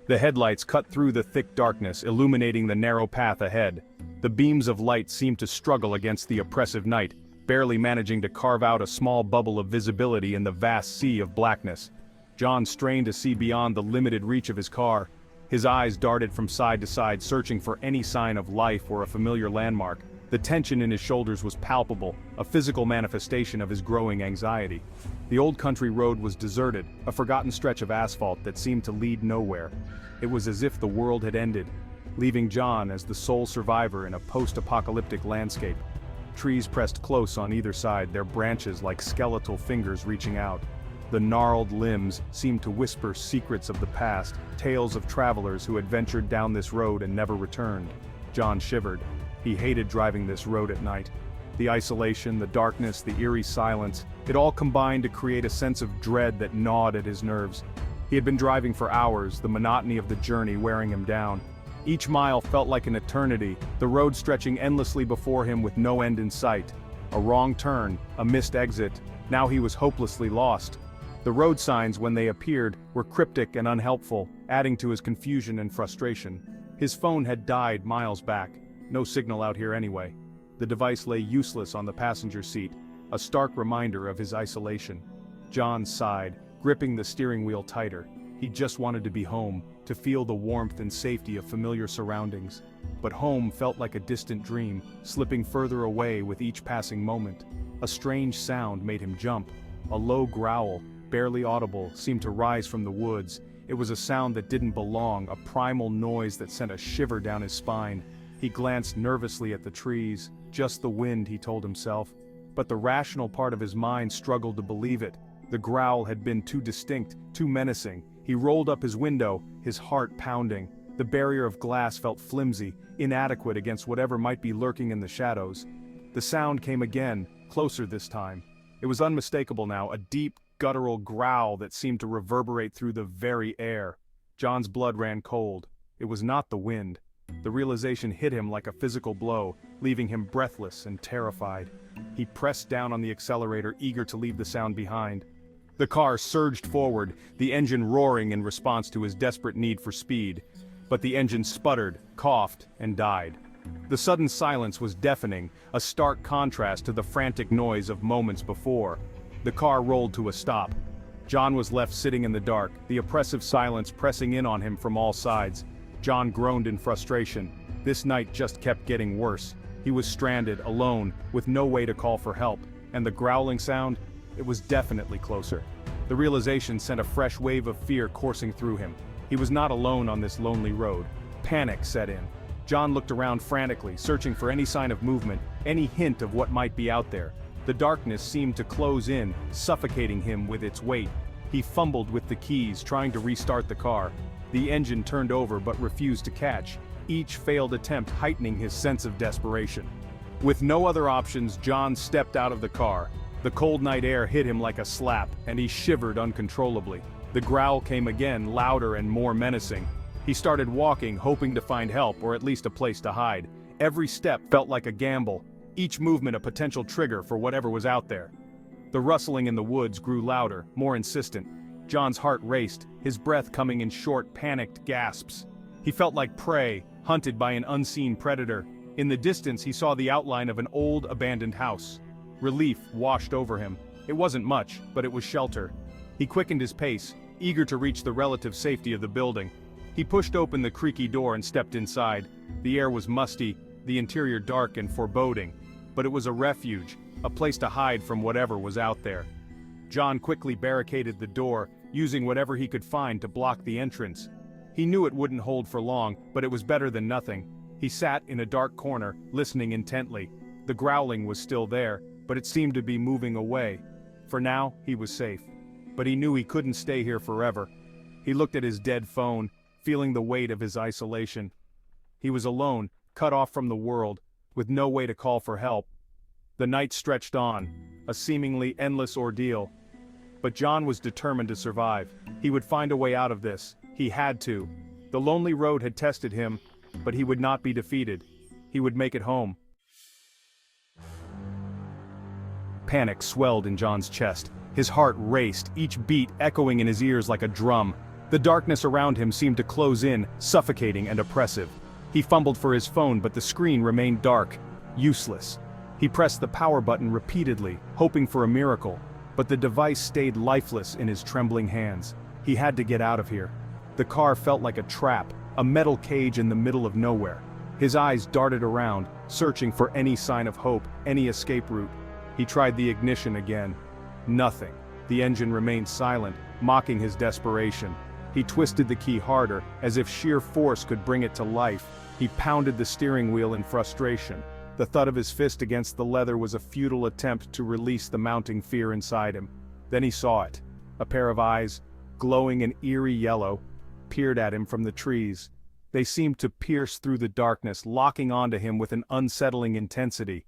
The headlights cut through the thick darkness, illuminating the narrow path ahead. The beams of light seemed to struggle against the oppressive night, barely managing to carve out a small bubble of visibility in the vast sea of blackness. John strained to see beyond the limited reach of his car. His eyes darted from side to side, searching for any sign of life or a familiar landmark. The tension in his shoulders was palpable, a physical manifestation of his growing anxiety. The old country road was deserted, a forgotten stretch of asphalt that seemed to lead nowhere. It was as if the world had ended, leaving John as the sole survivor in a post-apocalyptic landscape. Trees pressed close on either side, their branches like skeletal fingers reaching out. The gnarled limbs seemed to whisper secrets of the past, tales of travelers who had ventured down this road and never returned. John shivered. He hated driving this road at night. The isolation, the darkness, the eerie silence, it all combined to create a sense of dread that gnawed at his nerves. He had been driving for hours, the monotony of the journey wearing him down. Each mile felt like an eternity, the road stretching endlessly before him with no end in sight. A wrong turn, a missed exit, now he was hopelessly lost. The road signs, when they appeared, were cryptic and unhelpful, adding to his confusion and frustration. His phone had died miles back. No signal out here anyway. The device lay useless on the passenger seat, a stark reminder of his isolation. John sighed, gripping the steering wheel tighter. He just wanted to be home, to feel the warmth and safety of familiar surroundings. But home felt like a distant dream, slipping further away with each passing moment. A strange sound made him jump. A low growl, barely audible, seemed to rise from the woods. It was a sound that didn't belong, a primal noise that sent a shiver down his spine. He glanced nervously at the trees. Just the wind, he told himself. But the rational part of his mind struggled to believe it. The growl had been too distinct, too menacing. He rolled up his window, his heart pounding. The barrier of glass felt flimsy, inadequate against whatever might be lurking in the shadows. The sound came again, closer this time. It was unmistakable now, a deep, guttural growl that seemed to reverberate through the very air. John's blood ran cold. It was not the wind. The realization hit him like a physical blow, leaving him breathless and terrified. He pressed down on the accelerator, eager to leave the sound behind. The car surged forward, the engine roaring in response to his desperate need for speed. But the engine sputtered, coughed, and died. The sudden silence was deafening, a stark contrast to the frantic noise of moments before. The car rolled to a stop. John was left sitting in the dark, the oppressive silence pressing in on him from all sides. John groaned in frustration. This night just kept getting worse. He was stranded, alone, with no way to call for help. And the growling sound? It was definitely closer. The realization sent a fresh wave of fear coursing through him. He was not alone on this lonely road. Panic set in. John looked around frantically, searching for any sign of movement, any hint of what might be out there. The darkness seemed to close in, suffocating him with its weight. He fumbled with the keys, trying to restart the car. The engine turned over but refused to catch, each failed attempt heightening his sense of desperation. With no other options, John stepped out of the car. The cold night air hit him like a slap, and he shivered uncontrollably. The growl came again, louder and more menacing. He started walking, hoping to find help or at least a place to hide. Every step felt like a gamble, each movement a potential trigger for whatever was out there. The rustling in the woods grew louder, more insistent. John's heart raced, his breath coming in short, panicked gasps. He felt like prey, hunted by an unseen predator. In the distance he saw the outline of an old, abandoned house. Relief washed over him. It wasn't much, but it was shelter. He quickened his pace, eager to reach the relative safety of the building. He pushed open the creaky door and stepped inside. The air was musty, the interior dark and foreboding. But it was a refuge, a place to hide from whatever was out there. John quickly barricaded the door, using whatever he could find to block the entrance. He knew it wouldn't hold for long, but it was better than nothing. He sat in a dark corner, listening intently. The growling was still there, but it seemed to be moving away. For now, he was safe. But he knew he couldn't stay here forever. He looked at his dead phone, feeling the weight of his isolation. He was alone, cut off from the world, with no way to call for help. The night stretched on, a seemingly endless ordeal. But John was determined to survive. He would find a way out of this. He had to. The lonely road had tested him, but he would not be defeated. He would make it home. Panic swelled in John's chest. His heart raced, each beat echoing in his ears like a drum. The darkness around him seemed to close in, suffocating and oppressive. He fumbled for his phone, but the screen remained dark, useless. He pressed the power button repeatedly, hoping for a miracle, but the device stayed lifeless in his trembling hands. He had to get out of here. The car felt like a trap, a metal cage in the middle of nowhere. His eyes darted around, searching for any sign of hope, any escape route. He tried the ignition again. Nothing. The engine remained silent, mocking his desperation. He twisted the key harder, as if sheer force could bring it to life. He pounded the steering wheel in frustration. The thud of his fist against the leather was a futile attempt to release the mounting fear inside him. Then he saw it. A pair of eyes, glowing an eerie yellow, peered at him from the trees. They seemed to pierce through the darkness, locking onto him with an unsettling intensity.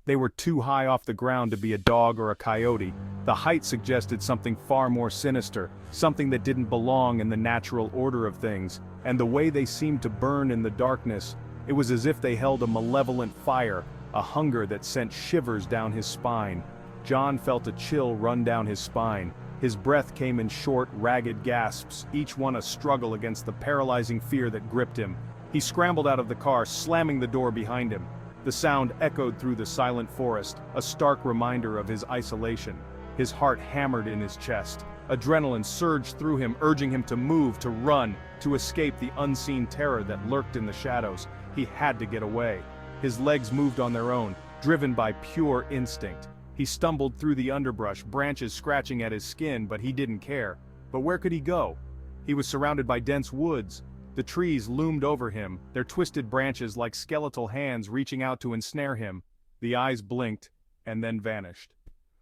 They were too high off the ground to be a dog or a coyote. The height suggested something far more sinister, something that didn't belong in the natural order of things, and the way they seemed to burn in the darkness, it was as if they held a malevolent fire, a hunger that sent shivers down his spine. John felt a chill run down his spine. His breath came in short, ragged gasps, each one a struggle against the paralyzing fear that gripped him. He scrambled out of the car, slamming the door behind him. The sound echoed through the silent forest, a stark reminder of his isolation. His heart hammered in his chest. Adrenaline surged through him, urging him to move, to run, to escape the unseen terror that lurked in the shadows. He had to get away. His legs moved on their own, driven by pure instinct. He stumbled through the underbrush, branches scratching at his skin, but he didn't care. But where could he go? He was surrounded by dense woods. The trees loomed over him, their twisted branches like skeletal hands reaching out to ensnare him. The eyes blinked, and then vanished.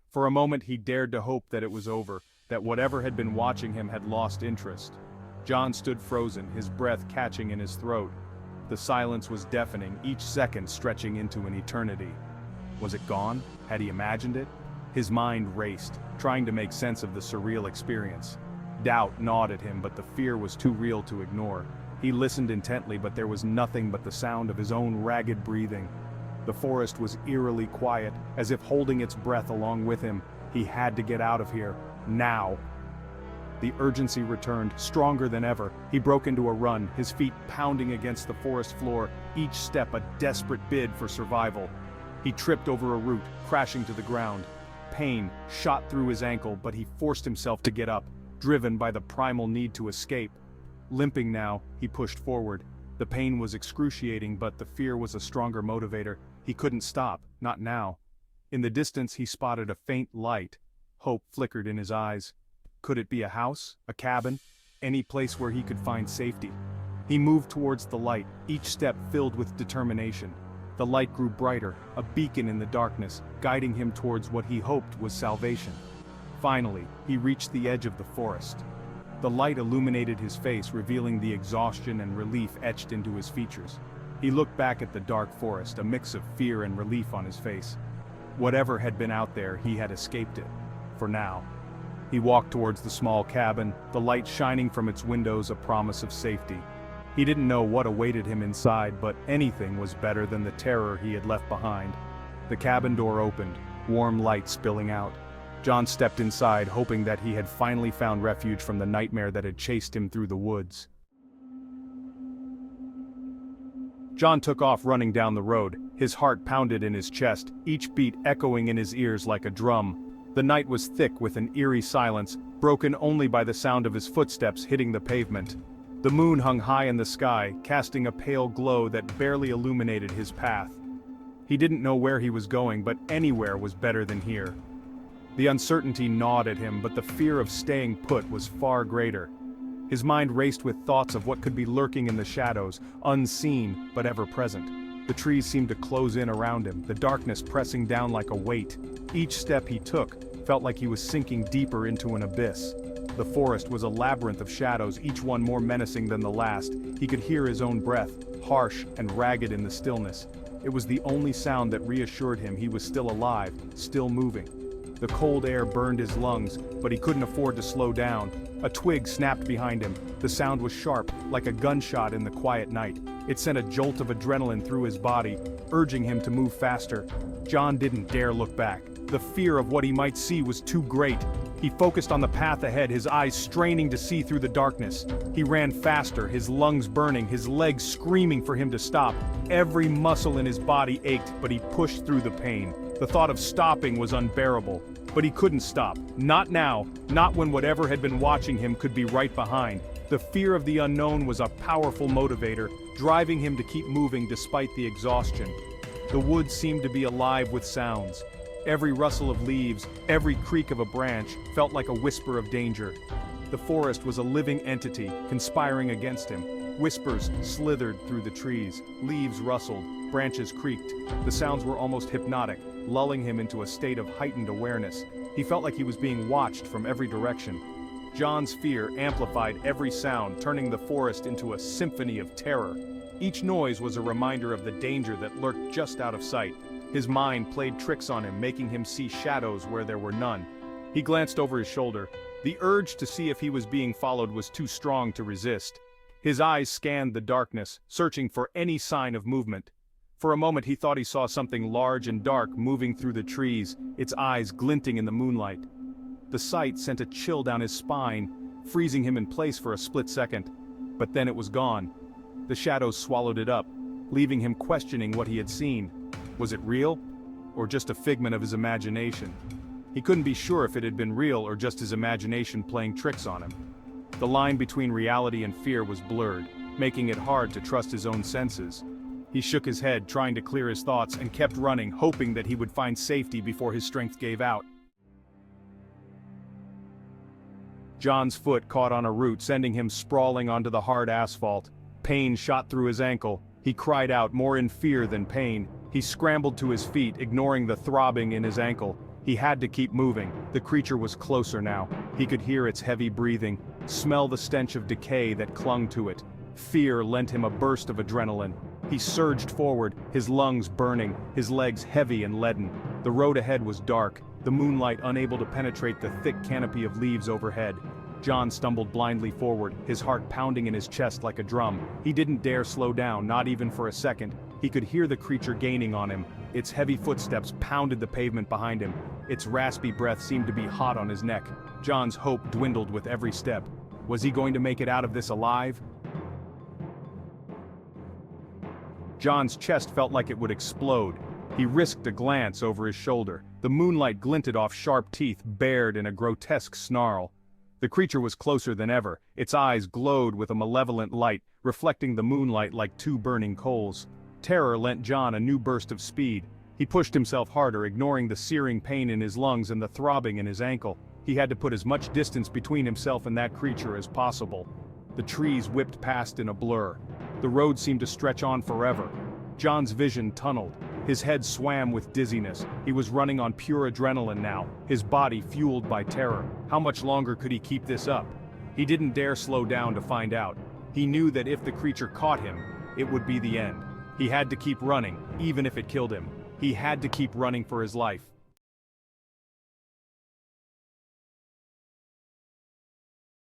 For a moment he dared to hope that it was over, that whatever had been watching him had lost interest. John stood frozen, his breath catching in his throat. The silence was deafening, each second stretching into an eternity. Was it gone? Had he imagined it? His mind raced, trying to make sense of the surreal experience. Doubt gnawed at him, but the fear was too real to ignore. He listened intently, but there was nothing but the sound of his own ragged breathing. The forest was eerily quiet, as if holding its breath along with him. He had to get out of here, now. The urgency returned, stronger than ever. He broke into a run, his feet pounding against the forest floor, each step a desperate bid for survival. He tripped over a root, crashing to the ground. Pain shot through his ankle, but he forced himself to get up, driven by the primal need to escape. Limping now, he pushed forward. The pain was excruciating, but the fear was a stronger motivator. He couldn't stop, not now. In the distance he spotted a faint light. Hope flickered in his eyes. Could it be a house, a cabin, any place where he could find safety? He moved towards the light, each step filled with determination. The light grew brighter, a beacon in the darkness, guiding him towards what he hoped was salvation. Finally, he reached the edge of the forest. The light illuminated his face, revealing the exhaustion and relief etched into his features. He looked back at the dark forest, a mix of fear and relief on his face. Whatever had been out there, he had escaped it. For now. He walked towards the small cabin, the light shining from its windows a promise of safety. He didn't know what awaited him inside, but anything was better than the terror he had left behind. The cabin door opened, warm light spilling out. John stepped inside, hoping that he had finally found refuge from the nightmare that had chased him through the woods. John took off running down the road, his heart pounded in his chest, each beat echoing in his ears like a drum. The night was thick with an eerie silence, broken only by the sound of his footsteps hitting the pavement. The moon hung high in the sky, casting a pale glow that barely illuminated his path. He didn't know where he was going, but anywhere was better than here. The uncertainty gnawed at him, but the fear of staying put was far greater. His mind raced with thoughts of what could be lurking in the shadows, unseen but ever present. The trees seemed to close in around him, the darkness pressing down like a weight. Each step he took felt like he was sinking deeper into an abyss. The forest was a labyrinth of shadows, each one more menacing than the last. He could hear his own breath, harsh and ragged in the stillness. It was the only sound that reassured him he was still alive, still moving. The cold air burned his lungs, but he couldn't afford to slow down. A twig snapped behind him. The sound was sharp, like a gunshot in the quiet night. It sent a jolt of adrenaline through his body, urging him to move faster. John didn't dare look back. The fear of what he might see was too great. He focused on the path ahead, his eyes straining to see through the darkness. He ran faster, his lungs burning, his legs screaming for him to stop. Every muscle in his body ached, but he pushed through the pain. The thought of stopping was unbearable. But he couldn't stop. Not now, not when whatever had been watching him could be right behind. The fear of the unknown was a powerful motivator, driving him to keep moving despite the exhaustion. The woods seemed to be alive with sounds. Every rustle of leaves, every creak of a branch, felt like a whisper of danger. The forest was a living entity, conspiring against him. Whispers slithered through the trees, leaves rustled, branches creaked. The sounds were almost hypnotic, lulling him into a state of heightened awareness. He felt like he was being watched from every direction. John's fear amplified every sound, turning the forest into a symphony of terror. Each noise was a reminder of the danger that lurked just out of sight. His mind played tricks on him, making him see shadows where there were none. He glanced over his shoulder. The urge to see if he was being followed was too strong to resist. His eyes scanned the darkness, searching for any sign of movement. For a moment he thought he saw something large and dark moving through the trees, its eyes glinting in the moonlight. The sight sent a chill down his spine, freezing him in place for a split second. But then it was gone. The shadows swallowed it up, leaving him questioning what he had seen. Was it real, or just a figment of his imagination? He couldn't be sure if it had been real or just his imagination playing tricks on him. The line between reality and fear was blurred, making it hard to trust his own senses. He shook his head, trying to clear his thoughts, and kept running, hoping that he would find safety before his strength gave out. John's foot caught on a root, sending him sprawling onto the hard asphalt. Pain shot through his ankle. He cried out, more in fear than pain. He scrambled to his feet, ignoring the throbbing in his ankle. He had to keep moving. The creature was closer now. He could hear its heavy breathing, smell the stench of decay that clung to it. Fear lent him a burst of adrenaline. He surged forward, his lungs burning, his legs heavy and leaden. The road ahead was dark, the moonlight unable to penetrate the thick canopy of leaves overhead. John stumbled blindly forward, his heart pounding in his chest like a drum. He didn't dare slow down, not even for a second. He could hear the creature gaining on him. Its heavy footsteps pounded the pavement behind him. Its raspy breath seemed to be hot on his neck. John's hope dwindled with every step. Was he going to make it out of this alive? John's chest felt like it would explode. He risked a glance over his shoulder. The moonlight glinted off sharp teeth, bared in a grotesque snarl. The creature was closer than ever. Its eyes glowed with a malevolent light, reflecting the moonlight like two burning coals. Terror lent John a new burst of speed. He pushed himself harder, ignoring the searing pain in his lungs and the throbbing in his ankle. He had to put as much distance between himself and that creature as possible. The trees whipped past in a blur. The road seemed to stretch on forever. John's vision tunneled. His head swam with dizziness. He was running on pure adrenaline now, his body fueled by terror. How much longer could he keep this up? He didn't dare slow down to find out. He knew that if the creature caught him, it would be the end. He had to keep running, even if it killed him. He had to keep running for his life.